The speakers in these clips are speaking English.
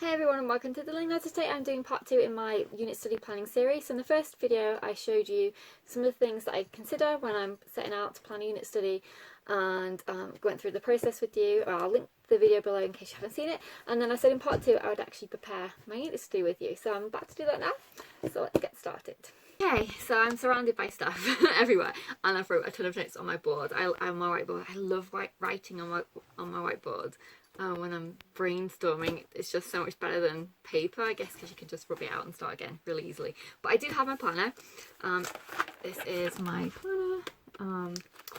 Hey everyone, and welcome to the Learning Ladder. Today I'm doing part 2 in my unit study planning series. So in the first video I showed you some of the things that I consider when I'm setting out to plan a unit study, and went through the process with you. I'll link the video below in case you haven't seen it. And then I said in part 2 I would actually prepare my unit study with you. So I'm about to do that now, so let's get started. Okay, so I'm surrounded by stuff everywhere, and I've wrote a ton of notes on my board. On my whiteboard. I love writing on my whiteboard. When I'm brainstorming, it's just so much better than paper, I guess, because you can just rub it out and start again really easily. But I do have my planner. This is my planner, and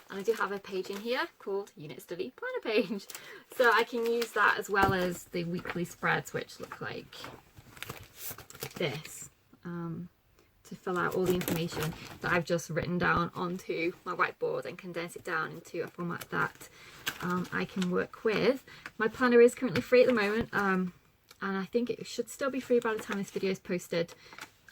I do have a page in here called Unit Study Planner Page, so I can use that as well as the weekly spreads, which look like this, to fill out all the information that I've just written down onto my whiteboard and condense it down into a format that I can work with. My planner is currently free at the moment, and I think it should still be free by the time this video is posted.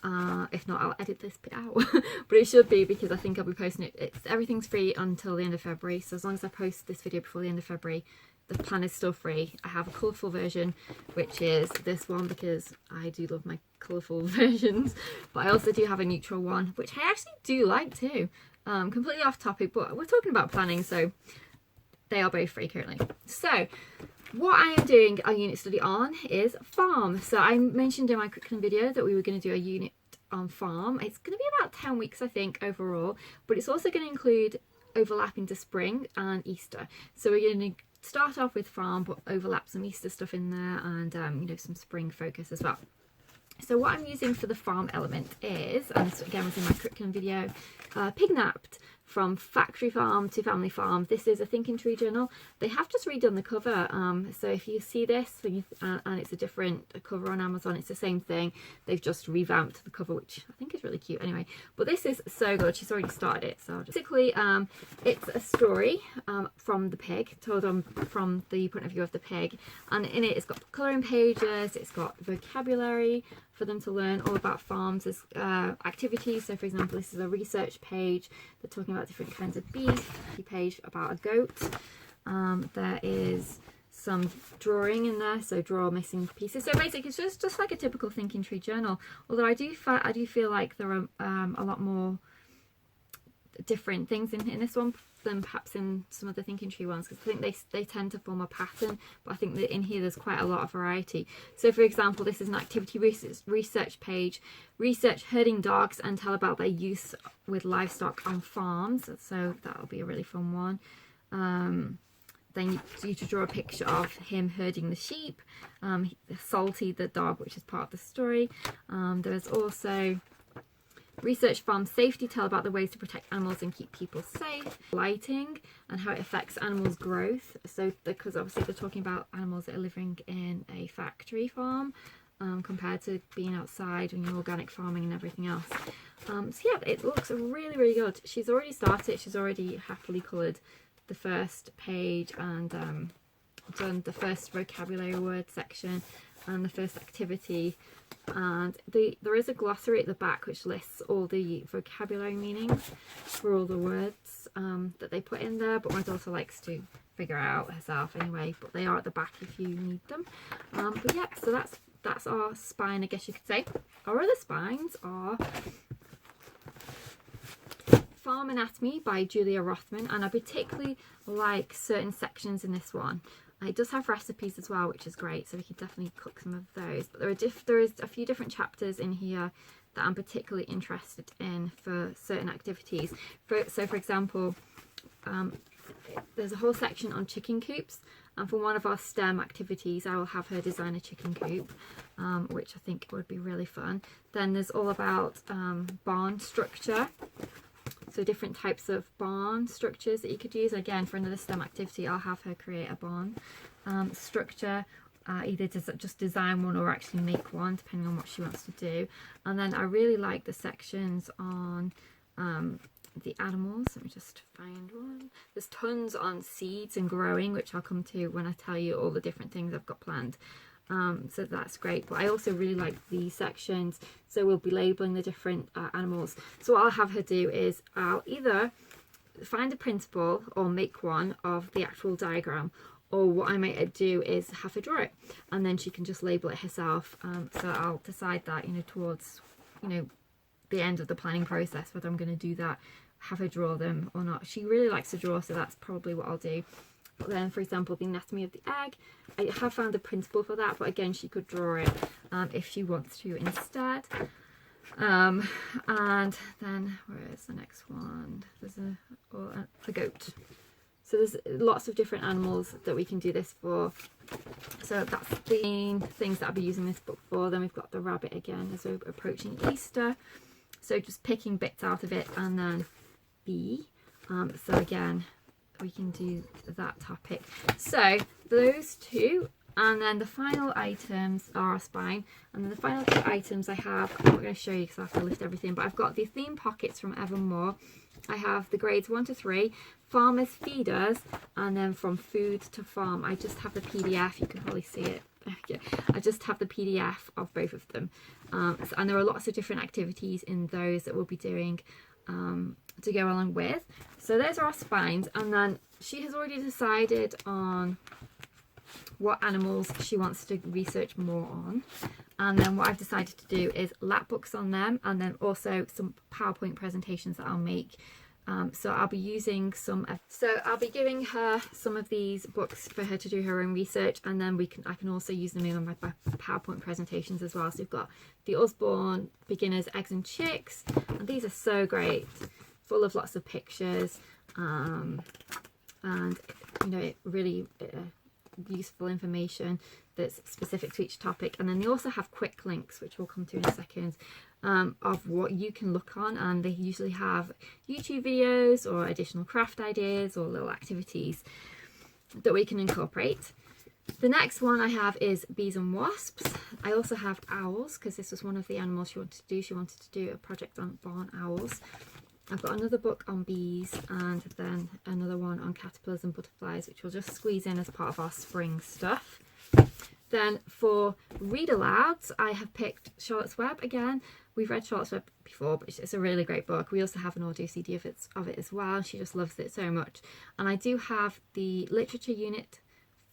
If not, I'll edit this bit out, but it should be, because I think I'll be posting it. Everything's free until the end of February, so as long as I post this video before the end of February, the plan is still free. I have a colourful version, which is this one, because I do love my colourful versions, but I also do have a neutral one, which I actually do like too. Completely off topic, but we're talking about planning, so they are both free currently. So what I am doing a unit study on is farm. So I mentioned in my curriculum video that we were going to do a unit on farm. It's going to be about 10 weeks, I think, overall, but it's also going to include overlap into spring and Easter. So we're going to start off with farm, but overlap some Easter stuff in there, and you know, some spring focus as well. So what I'm using for the farm element is, and this again was in my curriculum video, Pignapped, from factory farm to family farm. This is a Thinking Tree journal. They have just redone the cover, so if you see this and it's a different cover on Amazon, it's the same thing. They've just revamped the cover, which I think is really cute anyway. But this is so good. She's already started it, so basically it's a story from the pig, told from the point of view of the pig, and in it it's got colouring pages, it's got vocabulary for them to learn all about farms. There's activities. So for example, this is a research page. They're talking about different kinds of beef. A page about a goat. There is some drawing in there, so draw missing pieces. So basically it's just like a typical Thinking Tree journal, although I do feel like there are a lot more different things in this one than perhaps in some of the Thinking Tree ones, because I think they tend to form a pattern, but I think that in here there's quite a lot of variety. So for example, this is an activity research page. Research herding dogs and tell about their use with livestock on farms, so that'll be a really fun one. Then you to draw a picture of him herding the sheep. Salty the dog, which is part of the story. There's also research farm safety, tell about the ways to protect animals and keep people safe. Lighting and how it affects animals' growth. So because obviously they're talking about animals that are living in a factory farm, compared to being outside and organic farming and everything else. So yeah, it looks really, really good. She's already started. She's already happily coloured the first page and done the first vocabulary word section and the first activity, and there is a glossary at the back which lists all the vocabulary meanings for all the words that they put in there, but my daughter likes to figure out herself anyway, but they are at the back if you need them. But yeah, so that's our spine, I guess you could say. Our other spines are Farm Anatomy by Julia Rothman, and I particularly like certain sections in this one. It does have recipes as well, which is great, so we could definitely cook some of those. But there is a few different chapters in here that I'm particularly interested in for certain activities. So for example, there's a whole section on chicken coops, and for one of our STEM activities I will have her design a chicken coop, which I think would be really fun. Then there's all about barn structure. So different types of barn structures that you could use. Again, for another STEM activity, I'll have her create a barn structure, either to just design one or actually make one, depending on what she wants to do. And then I really like the sections on the animals. Let me just find one. There's tons on seeds and growing, which I'll come to when I tell you all the different things I've got planned. So that's great, but I also really like these sections, so we'll be labeling the different animals. So what I'll have her do is I'll either find a principle or make one of the actual diagram, or what I might do is have her draw it, and then she can just label it herself. So I'll decide that, you know, towards, you know, the end of the planning process, whether I'm going to do that, have her draw them or not. She really likes to draw, so that's probably what I'll do. But then, for example, the anatomy of the egg, I have found a principle for that, but again, she could draw it if she wants to instead. And then where is the next one? There's a goat. So there's lots of different animals that we can do this for. So that's the main things that I'll be using this book for. Then we've got the rabbit again as we're approaching Easter. So just picking bits out of it, and then bee. So again, we can do that topic. So those two, and then the final items are a spine. And then the final two items I have, I'm not going to show you because I have to lift everything, but I've got the theme pockets from Evermore. I have the grades 1 to 3, Farmers Feeders, and then From Food to Farm. I just have the PDF, you can probably see it. Yeah, I just have the PDF of both of them. And there are lots of different activities in those that we'll be doing to go along with. So those are our spines, and then she has already decided on what animals she wants to research more on. And then what I've decided to do is lap books on them, and then also some PowerPoint presentations that I'll make. So I'll be using I'll be giving her some of these books for her to do her own research, and then I can also use them in my PowerPoint presentations as well. So we've got the Usborne Beginners Eggs and Chicks, and these are so great, full of lots of pictures, and you know, really useful information that's specific to each topic. And then they also have quick links, which we'll come to in a second, of what you can look on, and they usually have YouTube videos or additional craft ideas or little activities that we can incorporate. The next one I have is bees and wasps. I also have owls, because this was one of the animals she wanted to do. She wanted to do a project on barn owls. I've got another book on bees, and then another one on caterpillars and butterflies, which we'll just squeeze in as part of our spring stuff. Then for read alouds, I have picked Charlotte's Web again. We've read Charlotte's Web before, but it's a really great book. We also have an audio CD of it as well. She just loves it so much. And I do have the literature unit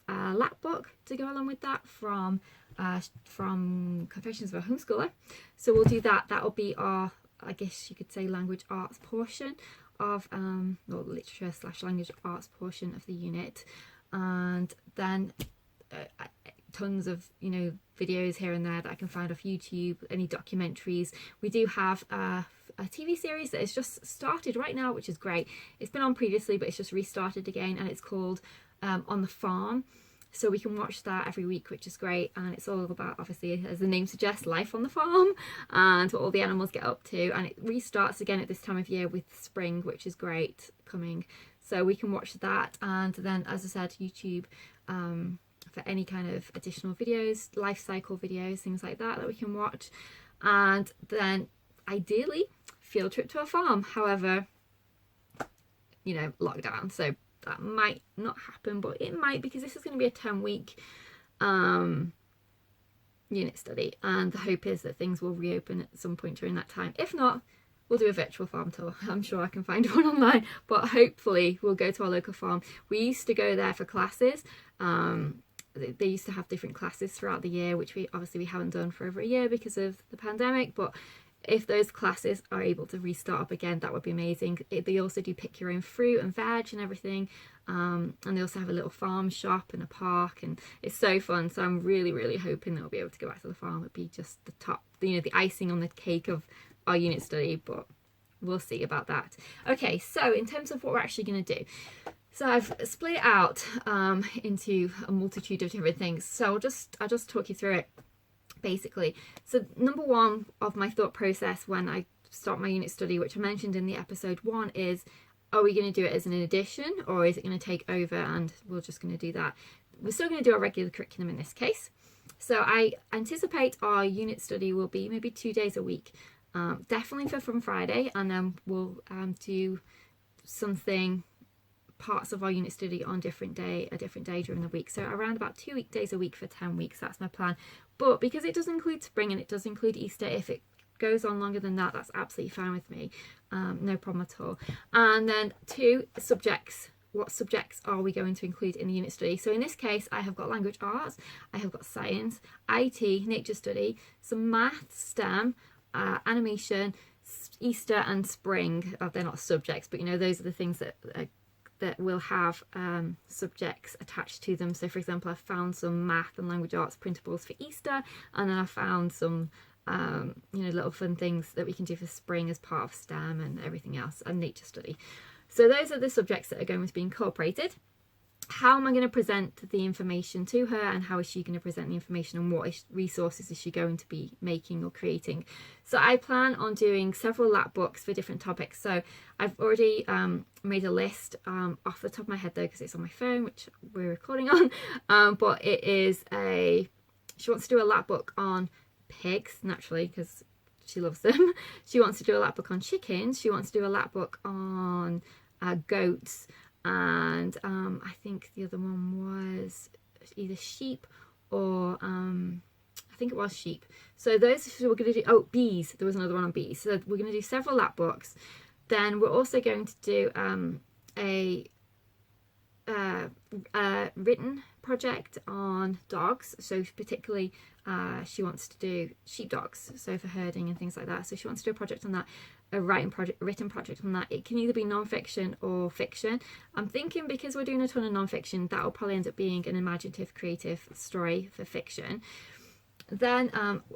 lap book to go along with that from Confessions of a Homeschooler. So we'll do that. That'll be our, I guess you could say, language arts portion of or literature / language arts portion of the unit. And then tons of, you know, videos here and there that I can find off YouTube, any documentaries. We do have a TV series that has just started right now, which is great. It's been on previously, but it's just restarted again, and it's called On the Farm. So we can watch that every week, which is great. And it's all about, obviously, as the name suggests, life on the farm and what all the animals get up to. And it restarts again at this time of year with spring, which is great coming. So we can watch that. And then, as I said, YouTube for any kind of additional videos, life cycle videos, things like that we can watch. And then ideally, field trip to a farm. However, you know, lockdown. So that might not happen, but it might, because this is going to be a 10-week unit study, and the hope is that things will reopen at some point during that time. If not, we'll do a virtual farm tour. I'm sure I can find one online, but hopefully we'll go to our local farm. We used to go there for classes. They used to have different classes throughout the year, which we haven't done for over a year because of the pandemic, but if those classes are able to restart up again, that would be amazing. They also do pick your own fruit and veg and everything, and they also have a little farm shop and a park, and it's so fun. So I'm really, really hoping that we'll be able to go back to the farm. It'd be just the top, you know, the icing on the cake of our unit study, but we'll see about that. Okay, so in terms of what we're actually going to do, so I've split it out into a multitude of different things. So I'll just talk you through it. Basically, so number one of my thought process when I start my unit study, which I mentioned in the episode 1, is, are we going to do it as an addition, or is it going to take over and we're just going to do that? We're still going to do our regular curriculum in this case. So I anticipate our unit study will be maybe 2 days a week, definitely from Friday, and then we'll do something, parts of our unit study on a different day during the week. So around about 2 weekdays a week for 10 weeks. That's my plan. But because it does include spring and it does include Easter, if it goes on longer than that, that's absolutely fine with me. No problem at all. And then 2 subjects what subjects are we going to include in the unit study. So in this case, I have got language arts, I have got science, IT, nature study, some math, STEM, animation, Easter and spring. They're not subjects, but you know, those are the things that will have subjects attached to them. So for example, I found some math and language arts printables for Easter, and then I found some you know, little fun things that we can do for spring as part of STEM and everything else, and nature study. So those are the subjects that are going to be incorporated. How am I going to present the information to her, and how is she going to present the information, and what resources is she going to be making or creating? So I plan on doing several lap books for different topics. So I've already made a list off the top of my head though, because it's on my phone, which we're recording on, but it is she wants to do a lap book on pigs, naturally, because she loves them. She wants to do a lap book on chickens. She wants to do a lap book on goats, and I think the other one was either sheep or I think it was sheep. So those we're going to do. Bees. There was another one on bees. So we're going to do several lap books. Then we're also going to do a written project on dogs. So particularly she wants to do sheepdogs, so for herding and things like that. So she wants to do a project on that, a written project on that. It can either be non-fiction or fiction. I'm thinking, because we're doing a ton of non-fiction, that will probably end up being an imaginative, creative story for fiction. Then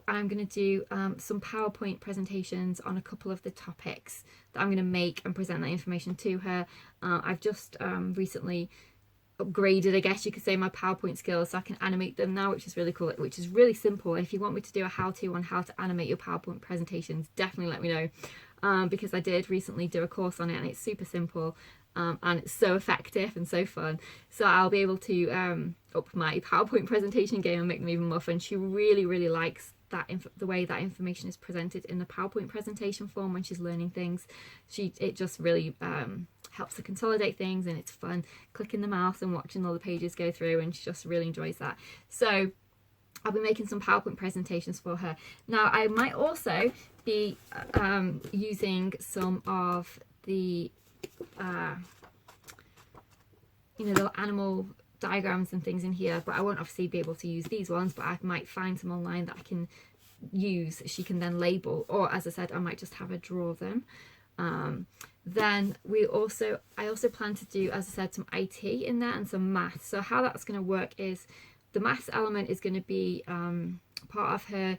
I'm going to do some PowerPoint presentations on a couple of the topics that I'm going to make and present that information to her. I've just recently upgraded, I guess you could say, my PowerPoint skills, so I can animate them now, which is really cool, which is really simple. And if you want me to do a how-to on how to animate your PowerPoint presentations, definitely let me know, because I did recently do a course on it, and it's super simple, and it's so effective and so fun. So I'll be able to up my PowerPoint presentation game and make them even more fun. She really likes that the way that information is presented in the PowerPoint presentation form when she's learning things. It just really helps to consolidate things, and it's fun clicking the mouse and watching all the pages go through, and she just really enjoys that. So I'll be making some PowerPoint presentations for her. Now I might also be using some of the you know, the animal diagrams and things in here, but I won't obviously be able to use these ones, but I might find some online that I can use, she can then label, or as I said, I might just have her draw them. Then I also plan to do, as I said, some IT in there and some maths. So how that's going to work is the maths element is going to be part of her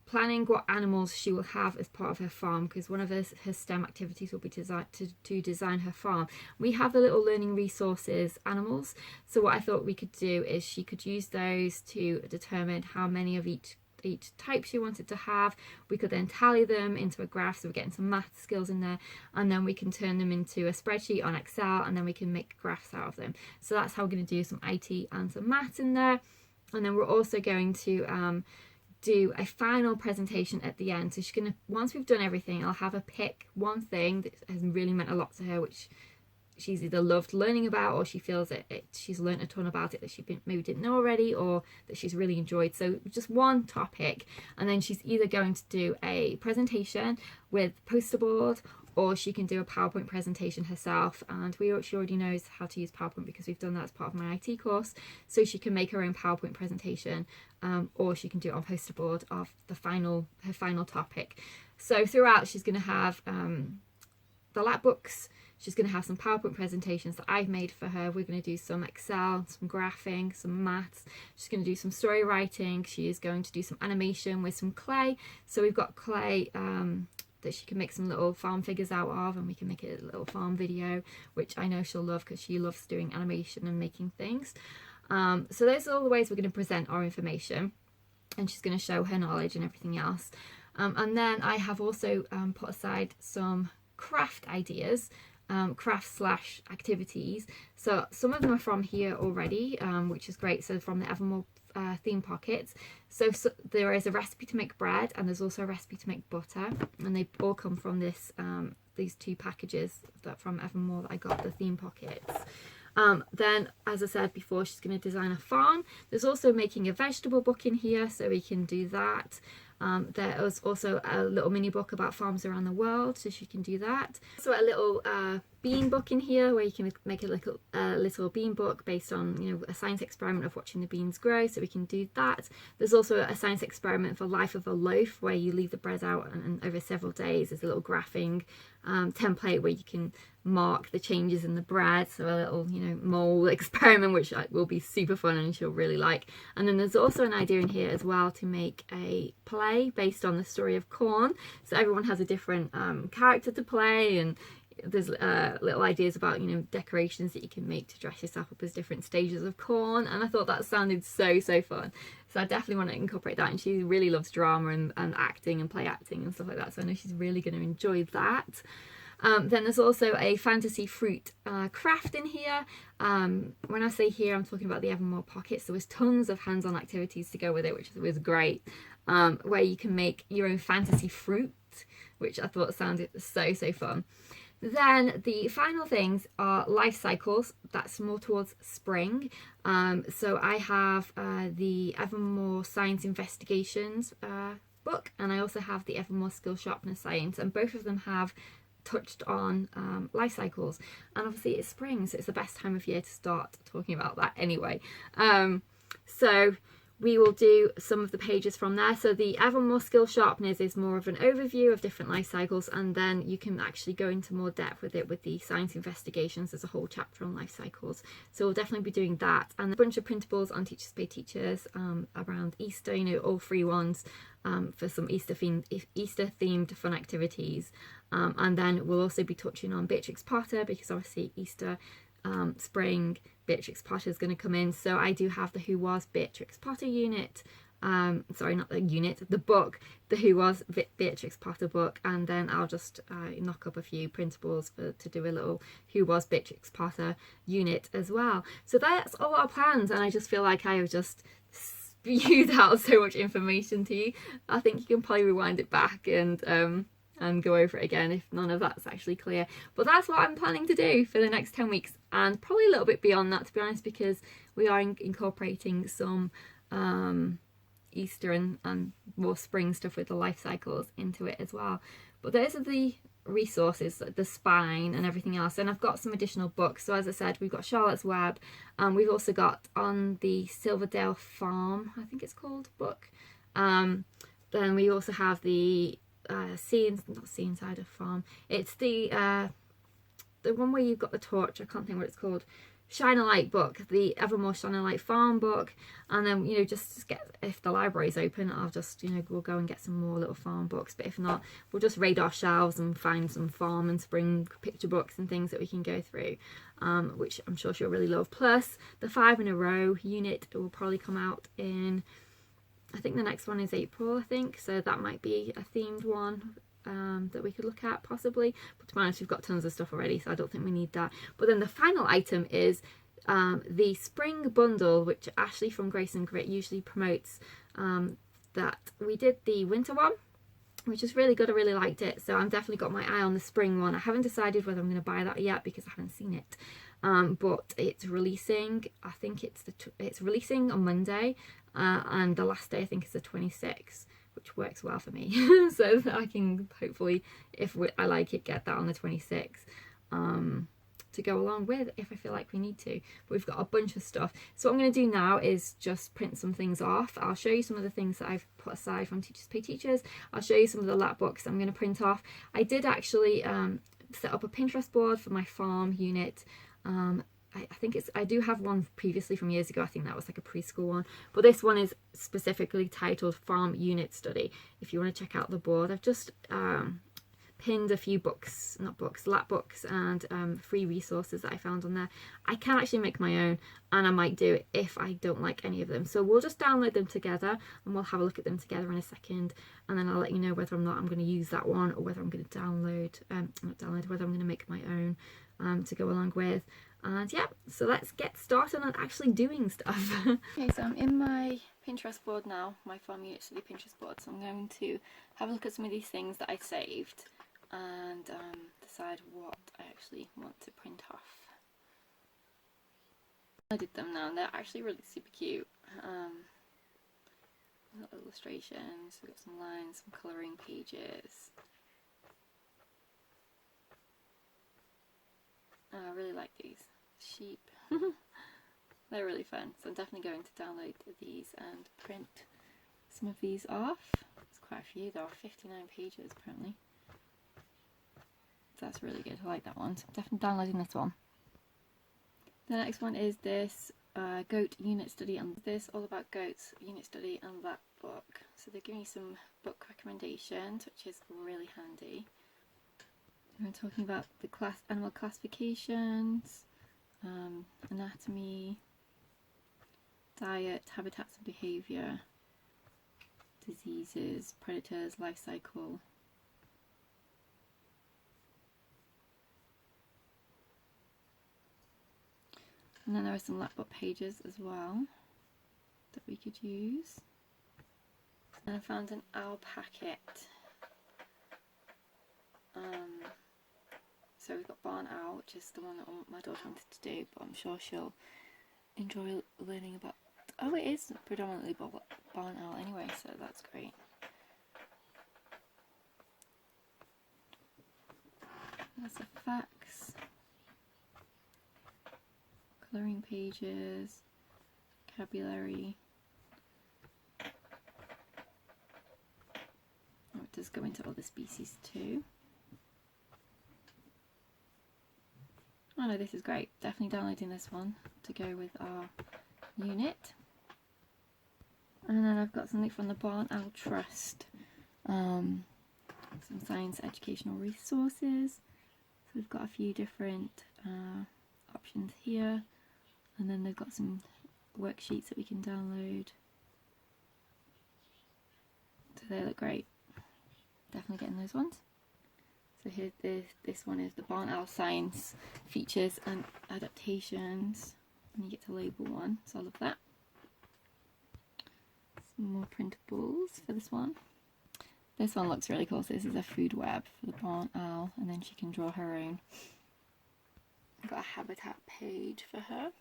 planning what animals she will have as part of her farm, because one of her STEM activities will be to design her farm. We have the little learning resources animals, so what I thought we could do is she could use those to determine how many of each type she wanted to have. We could then tally them into a graph, so we're getting some math skills in there, and then we can turn them into a spreadsheet on Excel, and then we can make graphs out of them. So that's how we're going to do some IT and some maths in there. And then we're also going to do a final presentation at the end. So she's gonna, once we've done everything, I'll have her pick one thing that has really meant a lot to her, which she's either loved learning about, or she feels that she's learned a ton about it that she maybe didn't know already, or that she's really enjoyed. So just one topic, and then she's either going to do a presentation with poster board, or she can do a PowerPoint presentation herself. And she already knows how to use PowerPoint because we've done that as part of my IT course. So she can make her own PowerPoint presentation, or she can do it on poster board of her final topic. So throughout, she's going to have the lap books. She's going to have some PowerPoint presentations that I've made for her. We're going to do some Excel, some graphing, some maths. She's going to do some story writing. She is going to do some animation with some clay. So we've got clay that she can make some little farm figures out of, and we can make it a little farm video, which I know she'll love because she loves doing animation and making things. So those are all the ways we're going to present our information, and she's going to show her knowledge and everything else. And then I have also put aside some craft ideas, craft/activities. So some of them are from here already, which is great. So from the Evermore theme pockets. So there is a recipe to make bread, and there's also a recipe to make butter, and they all come from this these two packages from Evermore that I got, the theme pockets. Then, as I said before, she's going to design a farm. There's also making a vegetable book in here, so we can do that. There is also a little mini book about farms around the world, so she can do that. So a little bean book in here where you can make a little bean book based on, you know, a science experiment of watching the beans grow, so we can do that. There's also a science experiment for life of a loaf where you leave the bread out and over several days there's a little graphing template where you can mark the changes in the bread, so a little, you know, mole experiment, which will be super fun and she'll really like. And then there's also an idea in here as well to make a play based on the story of corn, so everyone has a different character to play, and there's little ideas about, you know, decorations that you can make to dress yourself up as different stages of corn, and I thought that sounded so fun. So I definitely want to incorporate that, and she really loves drama and acting and play acting and stuff like that, so I know she's really going to enjoy that. Then there's also a fantasy fruit craft in here. When I say here, I'm talking about the Evermore pockets. There was tons of hands-on activities to go with it, which was great, where you can make your own fantasy fruit, which I thought sounded so fun. Then the final things are life cycles. That's more towards spring. So I have the Evermore Science Investigations book, and I also have the Evermore Skill Sharpener Science, and both of them have touched on life cycles, and obviously it's spring, so it's the best time of year to start talking about that anyway. So we will do some of the pages from there. So the Evermore Skill Sharpeners is more of an overview of different life cycles, and then you can actually go into more depth with it with the science investigations. There's a whole chapter on life cycles, so we'll definitely be doing that, and a bunch of printables on Teachers Pay Teachers around Easter, you know, all free ones for some Easter themed fun activities. And then we'll also be touching on Beatrix Potter, because obviously Easter, spring, Beatrix Potter is going to come in. So I do have the Who Was Beatrix Potter unit, sorry, not the unit, the book, the Who Was Beatrix Potter book, and then I'll just knock up a few printables to do a little Who Was Beatrix Potter unit as well. So that's all our plans, and I just feel like I have just spewed out so much information to you. I think you can probably rewind it back and go over it again if none of that's actually clear. But that's what I'm planning to do for the next 10 weeks, and probably a little bit beyond that, to be honest, because we are incorporating some Easter and more spring stuff with the life cycles into it as well. But those are the resources, the spine and everything else, and I've got some additional books. So as I said, we've got Charlotte's Web, and we've also got On the Silverdale Farm, I think it's called, book. Then we also have the not See Inside a Farm, it's the one where you've got the torch, I can't think what it's called, Shine a Light book, the Evermore Shine a Light Farm book. And then, you know, just get, if the library's open, I'll just, you know, we'll go and get some more little farm books, but if not, we'll just raid our shelves and find some farm and spring picture books and things that we can go through, which I'm sure she'll really love. Plus the 5 in a row unit will probably come out in, I think the next one is April, I think, so that might be a themed one that we could look at possibly. But to be honest, we've got tons of stuff already, so I don't think we need that. But then the final item is the spring bundle, which Ashley from Grace and Grit usually promotes. That we did the winter one, which is really good. I really liked it, so I've definitely got my eye on the spring one. I haven't decided whether I'm going to buy that yet because I haven't seen it, but it's releasing, I think it's releasing on Monday, and the last day I think is the 26th, which works well for me. So I can hopefully, if I like it, get that on the 26th to go along with if I feel like we need to. But we've got a bunch of stuff. So what I'm going to do now is just print some things off. I'll show you some of the things that I've put aside from Teachers Pay Teachers. I'll show you some of the lap books I'm going to print off. I did actually set up a Pinterest board for my farm unit. I think I do have one previously from years ago. I think that was like a preschool one, but this one is specifically titled Farm Unit Study. If you want to check out the board, I've just pinned a few lap books and free resources that I found on there. I can actually make my own, and I might do it if I don't like any of them. So we'll just download them together and we'll have a look at them together in a second, and then I'll let you know whether or not I'm going to use that one or whether I'm going to whether I'm going to make my own to go along with. And yeah, so let's get started on actually doing stuff. Okay, so I'm in my Pinterest board now, my Farm Unit Study Pinterest board. So I'm going to have a look at some of these things that I saved and decide what I actually want to print off. I did them now, and they're actually really super cute. Little illustrations, we've got some lines, some colouring pages. I really like these sheep. They're really fun, so I'm definitely going to download these and print some of these off. There's quite a few, there are 59 pages apparently. So that's really good, I like that one, so I'm definitely downloading this one. The next one is this goat unit study, and this all about goats, unit study and that book. So they're giving you some book recommendations, which is really handy. We're talking about the animal classifications, anatomy, diet, habitats and behaviour, diseases, predators, life cycle. And then there are some laptop pages as well that we could use. And I found an owl packet. So we've got barn owl, which is the one that my daughter wanted to do, but I'm sure she'll enjoy learning about. Oh, it is predominantly barn owl anyway, so that's great. That's the facts, colouring pages, vocabulary. Oh, it does go into other species too. Oh no, this is great. Definitely downloading this one to go with our unit. And then I've got something from the Barn Owl Trust. Some science educational resources. So we've got a few different options here. And then they've got some worksheets that we can download. So they look great. Definitely getting those ones. So here's this one is the Barn Owl Science Features and Adaptations, and you get to label one, so I love that. Some more printables for this one. This one looks really cool, so this is a food web for the barn owl, and then she can draw her own. I've got a habitat page for her.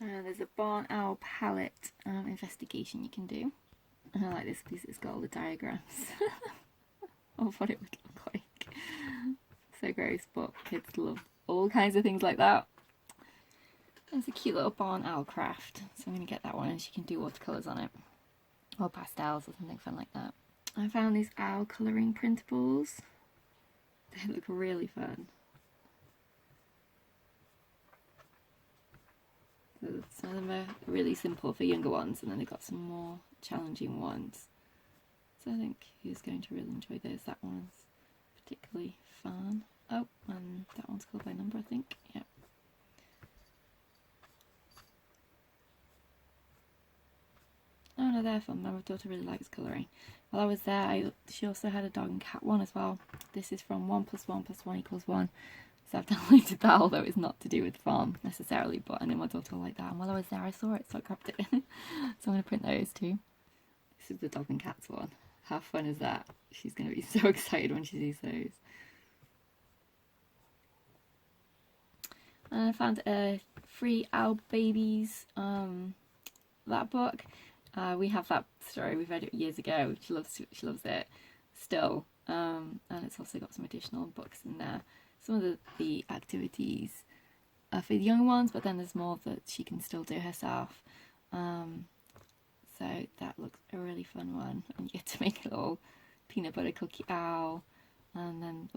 There's a barn owl palette investigation you can do. And I like this because it's got all the diagrams of what it would look like. So gross, but kids love all kinds of things like that. There's a cute little barn owl craft, so I'm going to get that one and she can do watercolours on it. Or pastels or something fun like that. I found these owl colouring printables. They look really fun. So some of them are really simple for younger ones, and then they've got some more challenging ones. So I think he's going to really enjoy those. That one's particularly fun. Oh, and that one's called by number, I think. Yeah. Oh no, they're fun. My daughter really likes colouring. While I was there, she also had a dog and cat one as well. This is from 1 + 1 + 1 = 1. So I've downloaded that, although it's not to do with farm necessarily, but I know my daughter will like that. And while I was there, I saw it, so I grabbed it. So I'm going to print those too. This is the dog and cats one. How fun is that? She's going to be so excited when she sees those. And I found a free Owl Babies, that book. We have that story, we've read it years ago. She loves it still. And it's also got some additional books in there. Some of the activities are for the young ones, but then there's more that she can still do herself. So that looks a really fun one. And you get to make a little peanut butter cookie owl. And then,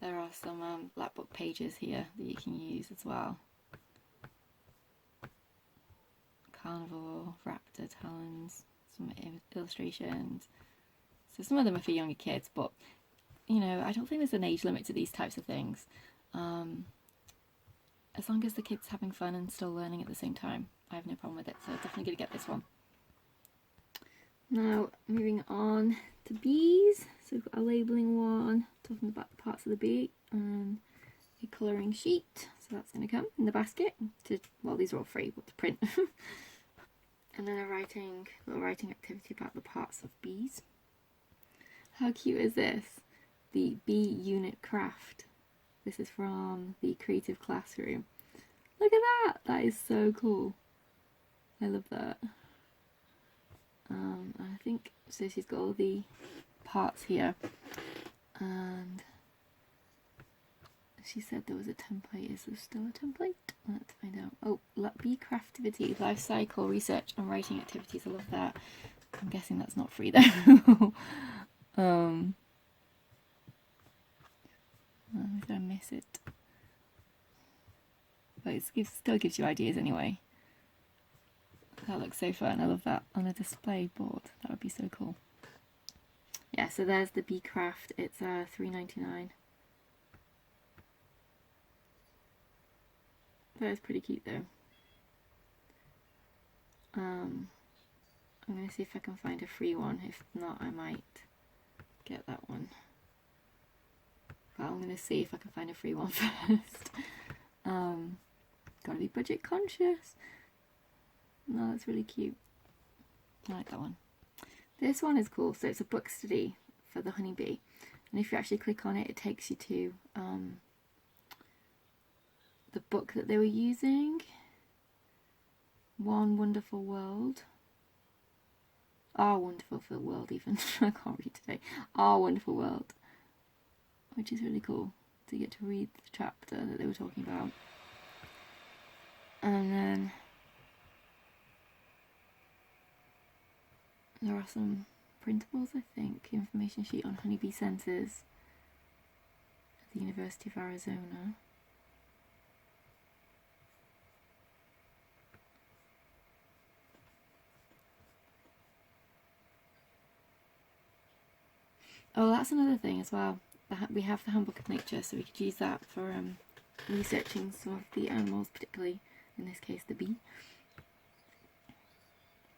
there are some black book pages here that you can use as well. Carnivore, raptor talons, some illustrations. So some of them are for younger kids, but you know, I don't think there's an age limit to these types of things. As long as the kid's having fun and still learning at the same time, I have no problem with it. So definitely going to get this one. Now moving on to bees. So we've got a labelling one, talking about the parts of the bee, and a colouring sheet. So that's going to come in the basket. Well, these are all free, but to print. And then a little writing activity about the parts of bees. How cute is this? The bee unit craft. This is from the Creative Classroom. Look at that! That is so cool. I love that. I think, so she's got all the parts here. And she said there was a template. Is there still a template? Let's find out. Oh, bee craftivity, life cycle research and writing activities. I love that. I'm guessing that's not free though. Did I miss it? But it still gives you ideas anyway. That looks so fun. I love that on a display board. That would be so cool. Yeah, so there's the bee craft. It's $3.99. That is pretty cute though. I'm going to see if I can find a free one. If not, I might get that one. But I'm going to see if I can find a free one first. Gotta be budget conscious. No, that's really cute. I like that one. This one is cool. So it's a book study for the honeybee. And if you actually click on it, it takes you to the book that they were using. One Wonderful World. Our Wonderful World even. I can't read today. Our Wonderful World. Which is really cool to get to read the chapter that they were talking about. And then there are some printables, I think. Information sheet on honeybee census at the University of Arizona. Oh, that's another thing as well. We have the Handbook of Nature, so we could use that for researching some of the animals, particularly in this case the bee.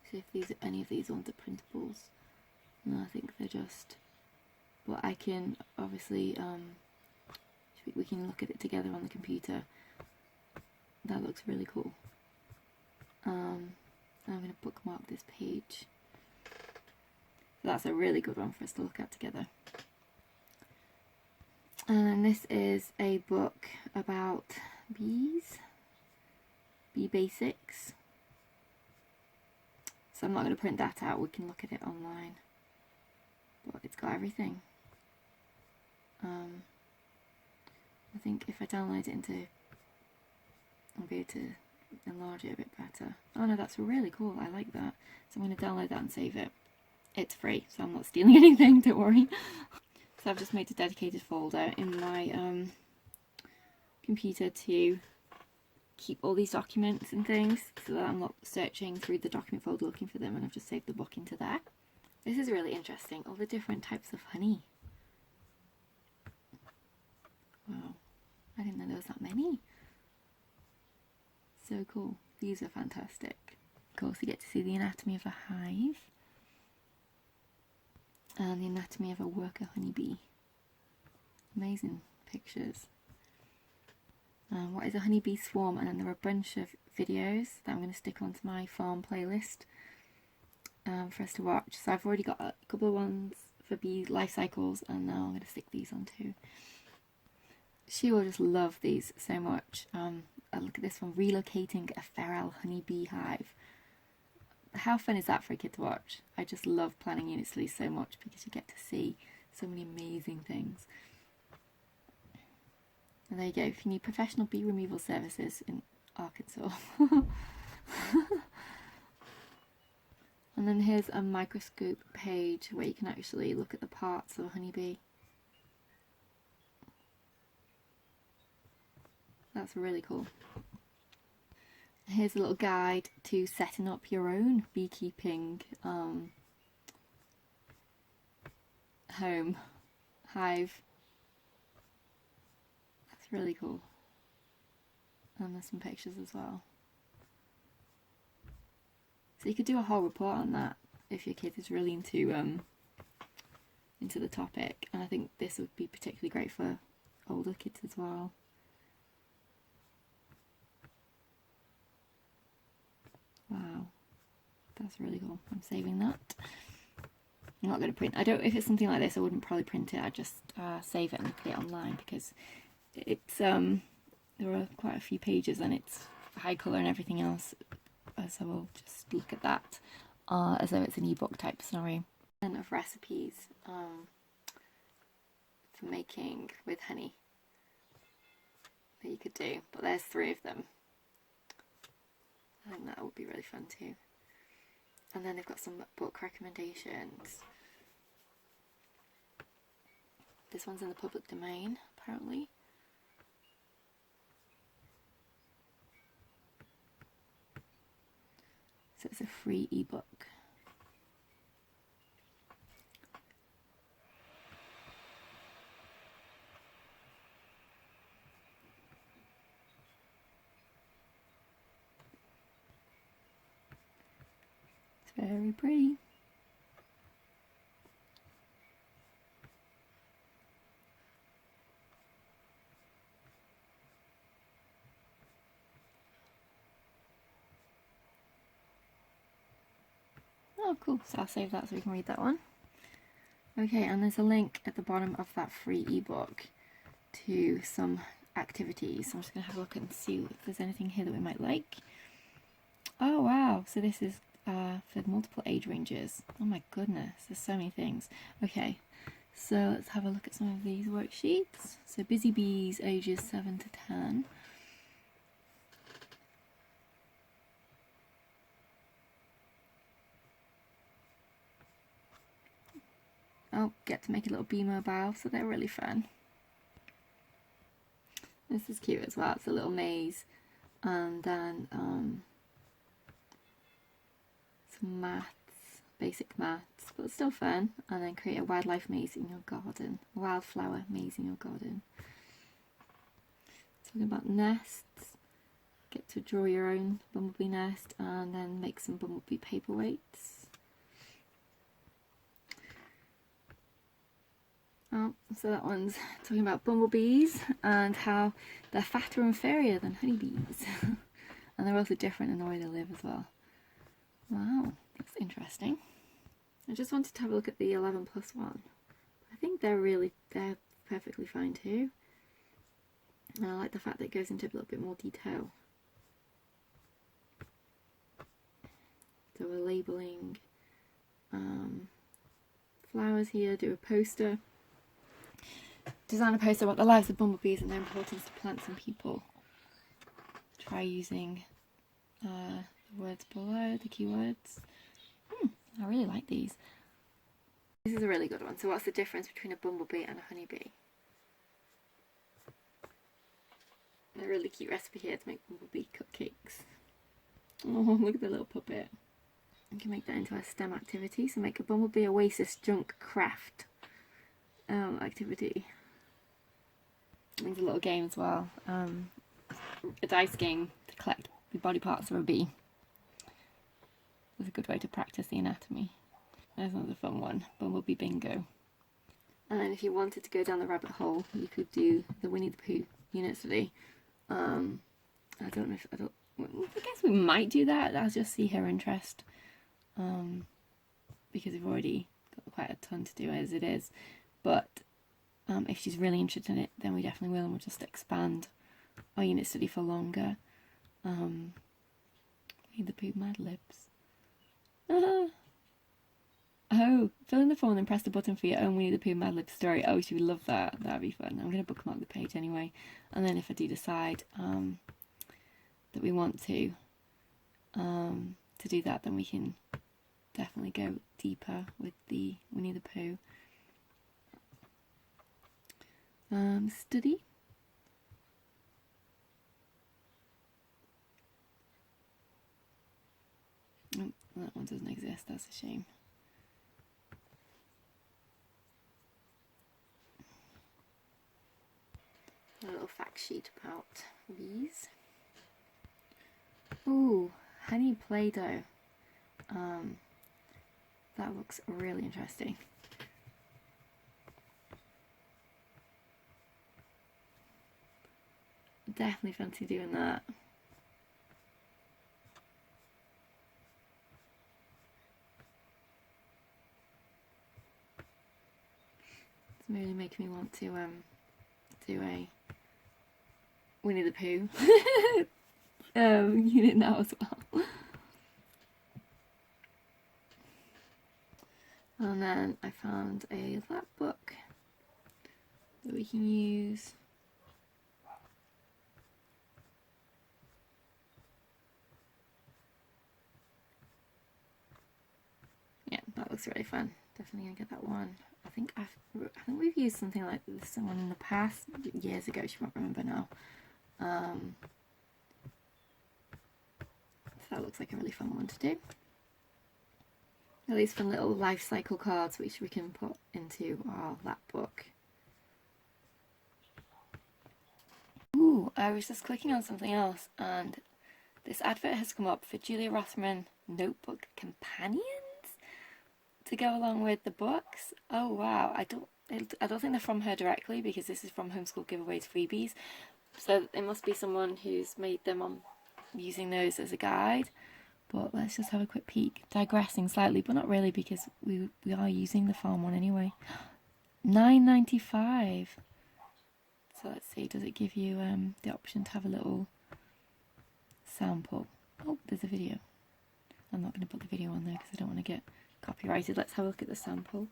See if any of these ones are printables. No, I think they're just. But I can obviously we can look at it together on the computer. That looks really cool. I'm going to bookmark this page. So that's a really good one for us to look at together. And this is a book about bees, bee basics. So I'm not going to print that out, we can look at it online. But it's got everything. I think if I download it I'll be able to enlarge it a bit better. Oh no, that's really cool, I like that. So I'm going to download that and save it. It's free, so I'm not stealing anything, don't worry. So I've just made a dedicated folder in my computer to keep all these documents and things, so that I'm not searching through the document folder looking for them, and I've just saved the book into there. This is really interesting, all the different types of honey. Wow, I didn't know there was that many. So cool, these are fantastic. Of course, you get to see the anatomy of a hive. And the anatomy of a worker honeybee. Amazing pictures. What is a honeybee swarm? And then there are a bunch of videos that I'm going to stick onto my farm playlist for us to watch. So I've already got a couple of ones for bee life cycles, and now I'm going to stick these on too. She will just love these so much. Look at this one, relocating a feral honeybee hive. How fun is that for a kid to watch? I just love planning unit studies so much because you get to see so many amazing things. And there you go, if you need professional bee removal services in Arkansas. And then here's a microscope page where you can actually look at the parts of a honeybee. That's really cool. Here's a little guide to setting up your own beekeeping home, hive. That's really cool. And there's some pictures as well. So you could do a whole report on that if your kid is really into the topic. And I think this would be particularly great for older kids as well. Wow, that's really cool. I'm saving that. I'm not going to print. If it's something like this, I wouldn't probably print it. I'd just save it and look at it online, because it's there are quite a few pages and it's high colour and everything else. So we'll just look at that as though it's an ebook type scenario. And of recipes for making with honey that you could do, but there's 3 of them. I think that would be really fun too. And then they've got some book recommendations. This one's in the public domain, apparently. So it's a free ebook. It's very pretty. Oh, cool. So I'll save that so we can read that one. Okay, and there's a link at the bottom of that free ebook to some activities. So I'm just going to have a look and see if there's anything here that we might like. Oh, wow. So this is for multiple age ranges. Oh my goodness, there's so many things. Okay, so let's have a look at some of these worksheets. So Busy Bees, ages 7 to 10. Oh, get to make a little bee mobile, so they're really fun. This is cute as well. It's a little maze, and then some maths, basic maths, but still fun. And then create a wildlife maze in your garden, a wildflower maze in your garden. Talking about nests, get to draw your own bumblebee nest, and then make some bumblebee paperweights. Oh, so that one's talking about bumblebees and how they're fatter and fairer than honeybees. And they're also different in the way they live as well. Wow, that's interesting. I just wanted to have a look at the 11+ one. I think they're perfectly fine too. And I like the fact that it goes into a little bit more detail. So we're labelling flowers here, do a poster. Design a poster about the lives of bumblebees and their importance to plants and people. Try using the words below, the keywords. I really like these. This is a really good one. So what's the difference between a bumblebee and a honeybee? A really cute recipe here to make bumblebee cupcakes. Oh, look at the little puppet. You can make that into a STEM activity. So make a bumblebee oasis junk craft activity. There's a little game as well. A dice game to collect the body parts of a bee. It's a good way to practice the anatomy. There's another fun one, Bumblebee Bingo. And then if you wanted to go down the rabbit hole, you could do the Winnie the Pooh unit study. I guess we might do that. I'll just see her interest. Because we've already got quite a ton to do as it is. But if she's really interested in it, then we definitely will, and we'll just expand our unit study for longer. Winnie the Pooh Mad Libs. Oh, fill in the form and then press the button for your own Winnie the Pooh Mad Lib story. Oh, she would love that. That'd be fun. I'm going to bookmark the page anyway. And then if I do decide that we want to do that, then we can definitely go deeper with the Winnie the Pooh study. Oh, that one doesn't exist. That's a shame. A little fact sheet about bees. Ooh, honey Play-Doh. That looks really interesting. Definitely fancy doing that. It's really making me want to do a Winnie the Pooh unit now as well. And then I found a lap book that we can use. Yeah, that looks really fun. Definitely gonna get that one. I think we've used something like this one in the past, years ago. She won't remember now. So that looks like a really fun one to do. At these fun little life cycle cards which we can put into our lap book. Ooh, I was just clicking on something else and this advert has come up for Julia Rothman notebook companions to go along with the books. Oh wow, I don't think they're from her directly because this is from Homeschool Giveaways Freebies. So it must be someone who's made them on using those as a guide. But let's just have a quick peek. Digressing slightly, but not really because we are using the farm one anyway. $9.95. So let's see, does it give you the option to have a little sample? Oh, there's a video. I'm not going to put the video on there because I don't want to get copyrighted. Let's have a look at the sample.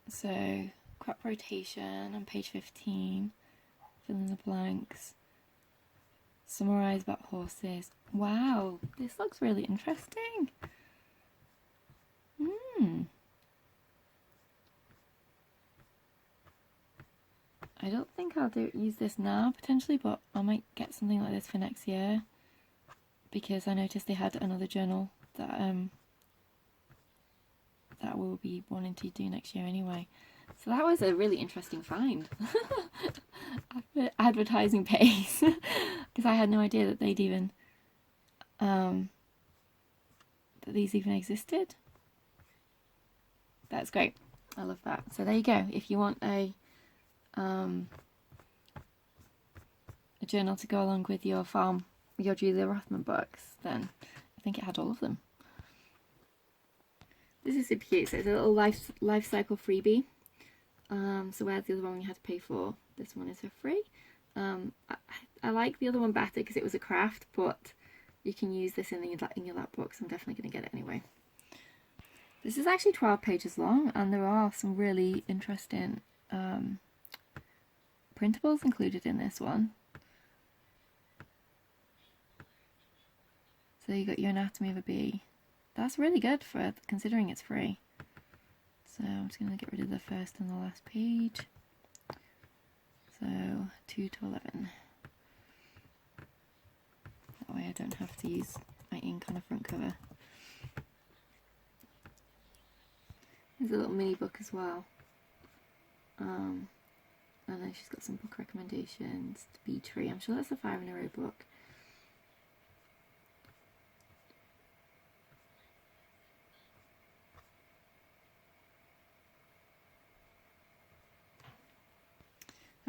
So, crop rotation on page 15, fill in the blanks, summarise about horses. Wow, this looks really interesting. I don't think I'll use this now potentially, but I might get something like this for next year because I noticed they had another journal that that we'll be wanting to do next year anyway. So that was a really interesting find. Advertising pace, because I had no idea that they'd even that these even existed. That's great. I love that. So there you go. If you want a journal to go along with your farm, your Julia Rothman books, then I think it had all of them. This is super cute. So it's a little life cycle freebie. So whereas the other one you had to pay for, this one is for free. I like the other one better because it was a craft, but you can use this in your lap book, so I'm definitely going to get it anyway. This is actually 12 pages long, and there are some really interesting printables included in this one. So you got your anatomy of a bee. That's really good for considering it's free. So I'm just going to get rid of the first and the last page. So 2 to 11. That way I don't have to use my ink on the front cover. There's a little mini book as well. And then she's got some book recommendations. Bee Tree. I'm sure that's a 5 in a row book.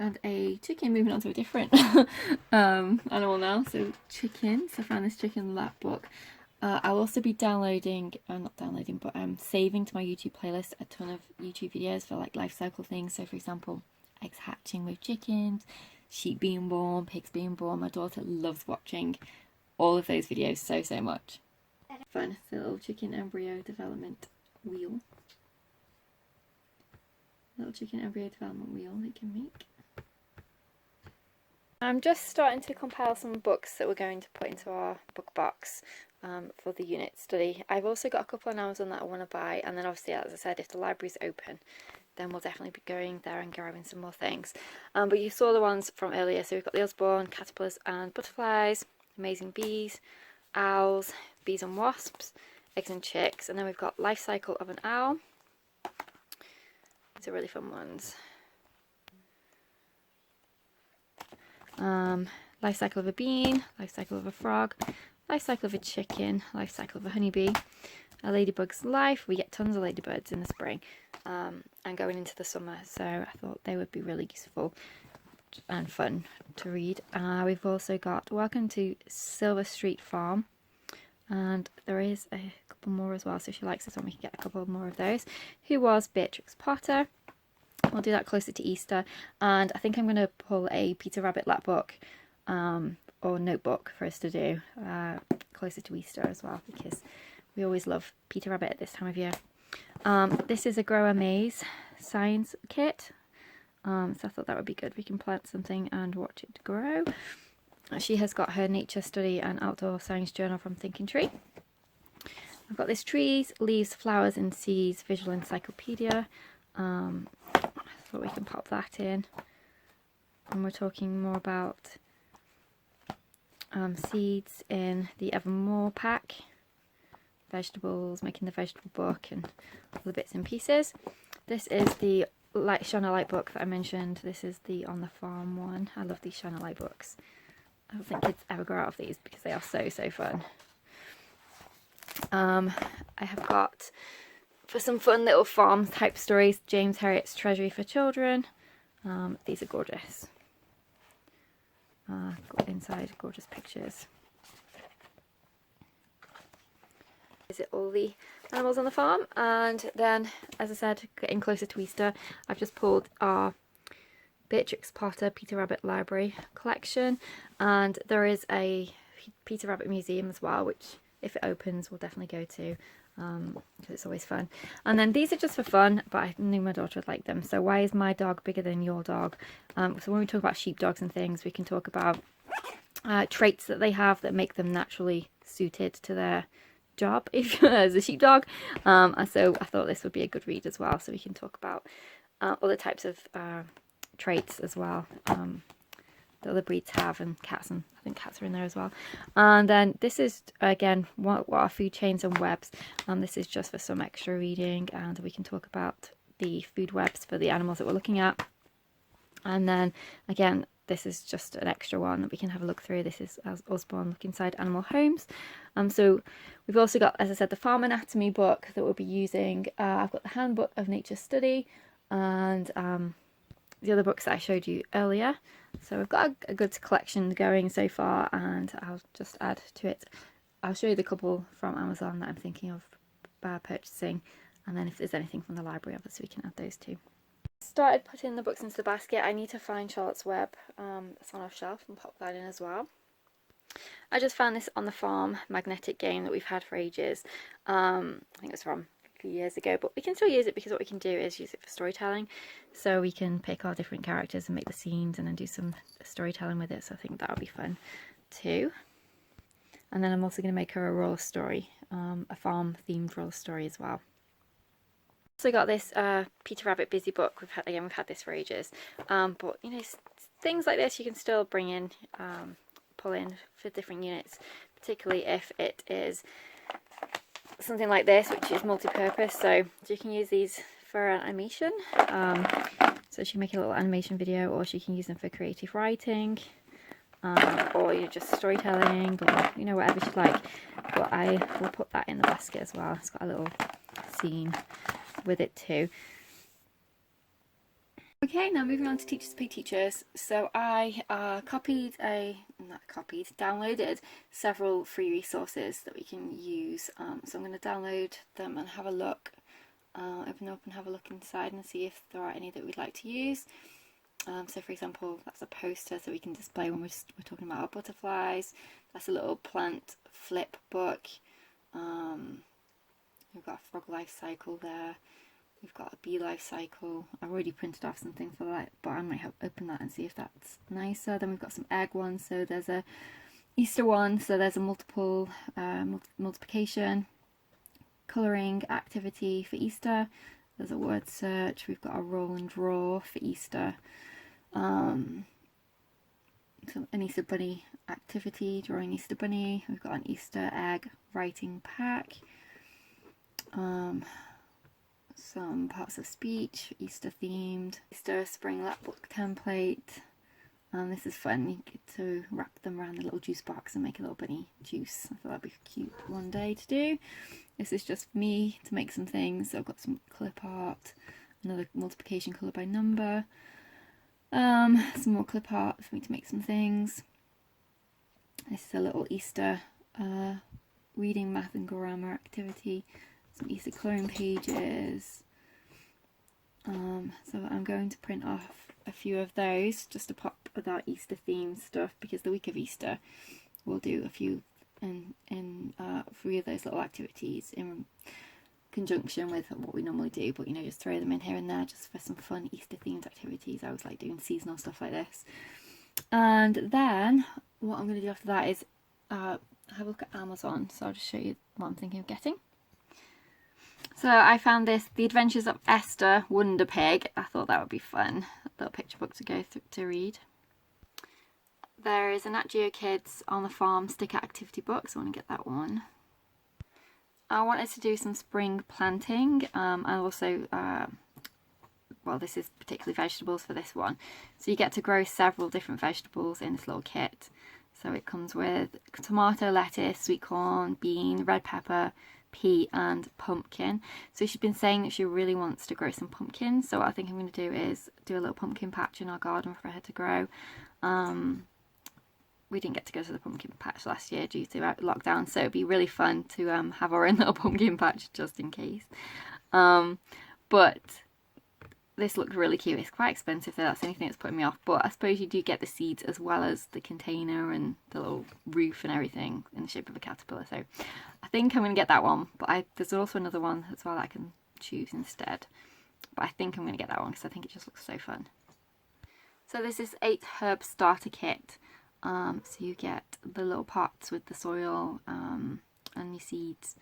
And a chicken, moving on to a different animal now. So chicken, so I found this chicken lap book. I'll also be downloading, not downloading, but saving to my YouTube playlist a ton of YouTube videos for like life cycle things. So for example, eggs hatching with chickens, sheep being born, pigs being born. My daughter loves watching all of those videos so much. Fun, it's a little chicken embryo development wheel. Little chicken embryo development wheel that you can make. I'm just starting to compile some books that we're going to put into our book box for the unit study. I've also got a couple on Amazon that I want to buy, and then obviously, as I said, if the library's open, then we'll definitely be going there and grabbing some more things. But you saw the ones from earlier, so we've got the Osborne, Caterpillars and Butterflies, Amazing Bees, Owls, Bees and Wasps, Eggs and Chicks, and then we've got Life Cycle of an Owl. These are really fun ones. Life cycle of a bean, life cycle of a frog, life cycle of a chicken, life cycle of a honeybee, a ladybug's life. We get tons of ladybirds in the spring and going into the summer, so I thought they would be really useful and fun to read. We've also got Welcome to Silver Street Farm, and there is a couple more as well, so if she likes this one we can get a couple more of those. Who Was Beatrix Potter? I'll do that closer to Easter, and I think I'm going to pull a Peter Rabbit lap book or notebook for us to do closer to Easter as well, because we always love Peter Rabbit at this time of year. This is a grower maze science kit, so I thought that would be good. We can plant something and watch it grow. She has got her nature study and outdoor science journal from Thinking Tree. I've got this trees, leaves, flowers and seeds visual encyclopedia. I thought we can pop that in. And we're talking more about seeds in the Evermore pack, vegetables, making the vegetable book and all the bits and pieces. This is the Shine a Light book that I mentioned. This is the On the Farm one. I love these Shine a Light books. I don't think kids ever grow out of these because they are so fun. I have got, for some fun little farm type stories, James Herriot's Treasury for Children. These are gorgeous. Got inside gorgeous pictures. Visit all the animals on the farm, and then, as I said, getting closer to Easter, I've just pulled our Beatrix Potter Peter Rabbit Library collection, and there is a Peter Rabbit museum as well, which if it opens we'll definitely go to, because it's always fun. And then these are just for fun, but I knew my daughter would like them. So why is my dog bigger than your dog? So when we talk about sheepdogs and things, we can talk about traits that they have that make them naturally suited to their job if as a sheepdog. And so I thought this would be a good read as well, so we can talk about other types of traits as well that other breeds have, and cats, and I think cats are in there as well. And then this is again what are food chains and webs, and this is just for some extra reading, and we can talk about the food webs for the animals that we're looking at. And then again, this is just an extra one that we can have a look through. This is Osborne Look Inside Animal Homes. So we've also got, as I said, the Farm Anatomy book that we'll be using. I've got the Handbook of Nature Study, and the other books that I showed you earlier. So we've got a good collection going so far, and I'll just add to it. I'll show you the couple from Amazon that I'm thinking of purchasing, and then if there's anything from the library, obviously we can add those too. Started putting the books into the basket. I need to find Charlotte's Web that's on our shelf and pop that in as well. I just found this On the Farm magnetic game that we've had for ages. I think it's from a few years ago, but we can still use it because what we can do is use it for storytelling. So we can pick our different characters and make the scenes and then do some storytelling with it. So I think that'll be fun too. And then I'm also going to make her a royal story, a farm themed royal story as well. Also got this Peter Rabbit Busy book. We've had this for ages, but you know, things like this you can still bring in, pull in for different units, particularly if it is something like this, which is multi-purpose. So you can use these for animation. So she can make a little animation video, or she can use them for creative writing, or you're just storytelling, or you know, whatever she'd like. But I will put that in the basket as well. It's got a little scene with it too. Okay, now moving on to Teachers Pay Teachers. So I downloaded several free resources that we can use. So I'm going to download them and have a look, open up and have a look inside and see if there are any that we'd like to use. So for example, that's a poster so we can display when we're talking about our butterflies. That's a little plant flip book. We've got a frog life cycle there. We've got a bee life cycle. I've already printed off something for that, but I might open that and see if that's nicer. Then we've got some egg ones. So there's a Easter one. So there's a multiplication, colouring activity for Easter. There's a word search. We've got a roll and draw for Easter. So an Easter bunny activity, drawing Easter bunny. We've got an Easter egg writing pack. Some parts of speech, Easter themed, Easter spring lapbook template. This is fun. You get to wrap them around the little juice box and make a little bunny juice. I thought that'd be cute one day to do. This is just for me to make some things. So I've got some clip art, another multiplication colour by number, some more clip art for me to make some things. This is a little Easter reading, math and grammar activity. Some Easter colouring pages, So I'm going to print off a few of those just to pop with our Easter themed stuff, because the week of Easter we'll do a few in 3 of those little activities in conjunction with what we normally do, but you know, just throw them in here and there just for some fun Easter themed activities. I always like doing seasonal stuff like this. And then what I'm going to do after that is have a look at Amazon. So I'll just show you what I'm thinking of getting. So I found this, The Adventures of Esther Wonder Pig. I thought that would be fun, a little picture book to go through to read. There is a Nat Geo Kids on the Farm sticker activity book, so I want to get that one. I wanted to do some spring planting, and also, well, this is particularly vegetables for this one. So you get to grow several different vegetables in this little kit. So it comes with tomato, lettuce, sweet corn, bean, red pepper, pea and pumpkin. So she's been saying that she really wants to grow some pumpkins, so what I think I'm going to do is do a little pumpkin patch in our garden for her to grow. We didn't get to go to the pumpkin patch last year due to lockdown, so it'd be really fun to have our own little pumpkin patch just in case. But this looked really cute. It's quite expensive though, that's the only thing that's putting me off, but I suppose you do get the seeds as well as the container and the little roof and everything in the shape of a caterpillar, so I think I'm going to get that one. But there's also another one as well that I can choose instead, but I think I'm going to get that one because I think it just looks so fun. So this is 8 herb starter kit. So you get the little pots with the soil and your seeds.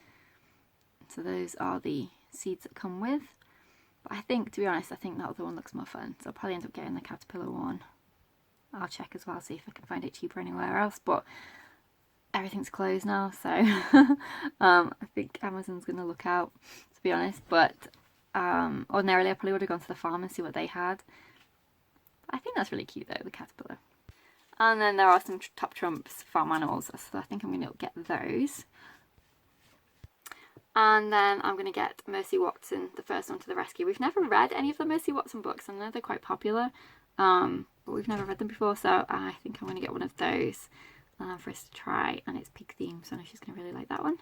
So those are the seeds that come with. But I think, to be honest, I think that other one looks more fun. So I'll probably end up getting the caterpillar one. I'll check as well, see if I can find it cheaper anywhere else. But everything's closed now, so I think Amazon's going to look out, to be honest. But ordinarily I probably would have gone to the farm and see what they had. I think that's really cute though, the caterpillar. And then there are some Top Trumps farm animals, so I think I'm going to get those. And then I'm going to get Mercy Watson, the first one to the rescue. We've never read any of the Mercy Watson books. I know they're quite popular, but we've never read them before, so I think I'm going to get one of those for us to try. And it's pig themed, so I know she's going to really like that one.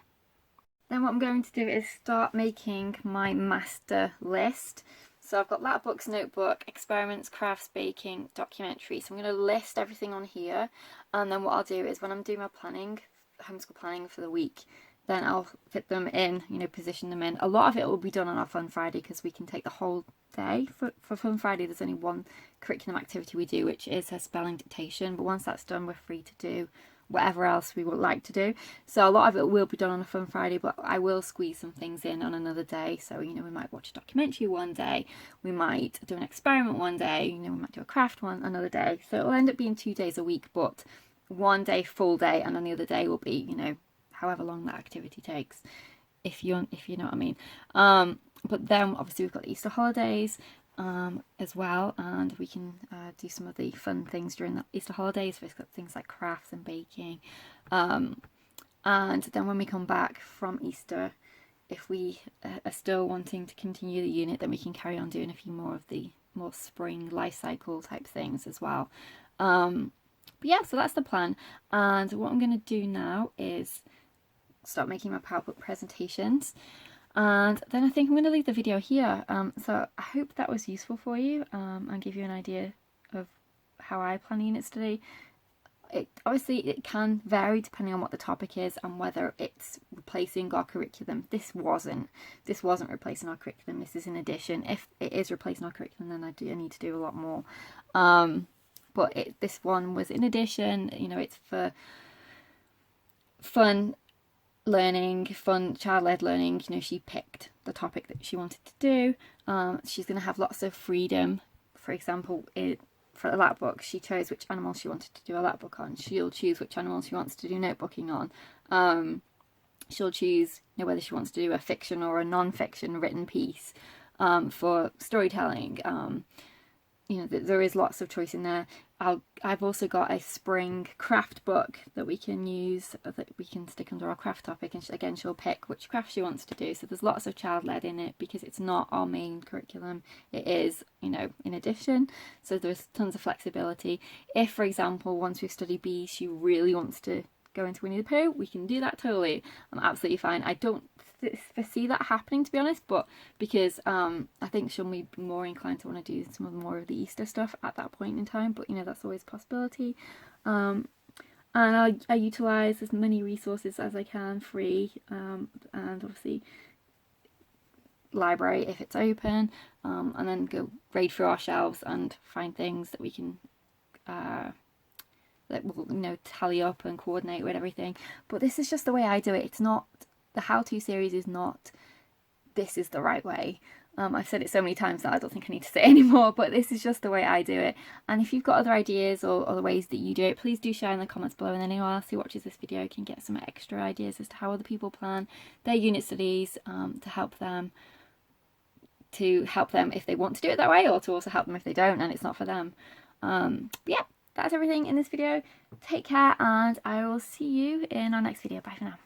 Then what I'm going to do is start making my master list. So I've got that books, notebook, experiments, crafts, baking, documentary. So I'm going to list everything on here, and then what I'll do is when I'm doing my planning, homeschool planning for the week, then I'll fit them in, you know, position them in. A lot of it will be done on our Fun Friday because we can take the whole day. For Fun Friday, there's only one curriculum activity we do, which is her spelling dictation. But once that's done, we're free to do whatever else we would like to do. So a lot of it will be done on a Fun Friday, but I will squeeze some things in on another day. So, you know, we might watch a documentary one day, we might do an experiment one day, you know, we might do a craft one another day. So it'll end up being 2 days a week, but one day full day, and then the other day will be, you know, however long that activity takes, if you know what I mean. But then obviously we've got the Easter holidays as well, and we can do some of the fun things during the Easter holidays. We've got things like crafts and baking, and then when we come back from Easter, if we are still wanting to continue the unit, then we can carry on doing a few more of the more spring life cycle type things as well. But yeah, so that's the plan, and what I'm going to do now is start making my PowerPoint presentations, and then I think I'm going to leave the video here. So I hope that was useful for you, and give you an idea of how I plan units today. Obviously it can vary depending on what the topic is and whether it's replacing our curriculum. This wasn't replacing our curriculum. This is in addition. If it is replacing our curriculum, then I need to do a lot more. But this one was in addition. You know, it's for fun learning, fun child-led learning. You know, she picked the topic that she wanted to do. She's going to have lots of freedom. For example, for the lap book, she chose which animal she wanted to do a lap book on. She'll choose which animal she wants to do notebooking on. She'll choose, you know, whether she wants to do a fiction or a non-fiction written piece for storytelling. You know, there is lots of choice in there. I've also got a spring craft book that we can use, that we can stick under our craft topic, and again she'll pick which craft she wants to do. So there's lots of child-led in it because it's not our main curriculum. It is, you know, in addition. So there's tons of flexibility. If, for example, once we've studied bees, she really wants to go into Winnie the Pooh, we can do that totally. I'm absolutely fine. I don't foresee that happening, to be honest, but because I think she'll be more inclined to want to do some more of the Easter stuff at that point in time, but you know, that's always a possibility. And I utilise as many resources as I can free, and obviously library if it's open, and then go raid through our shelves and find things that we can that will, you know, tally up and coordinate with everything. But this is just the way I do it. It's not, the how-to series is not, this is the right way. I've said it so many times that I don't think I need to say it anymore, but this is just the way I do it. And if you've got other ideas or other ways that you do it, please do share in the comments below, and then anyone else who watches this video can get some extra ideas as to how other people plan their unit studies, to help them if they want to do it that way, or to also help them if they don't and it's not for them. Yeah, that's everything in this video. Take care, and I will see you in our next video. Bye for now.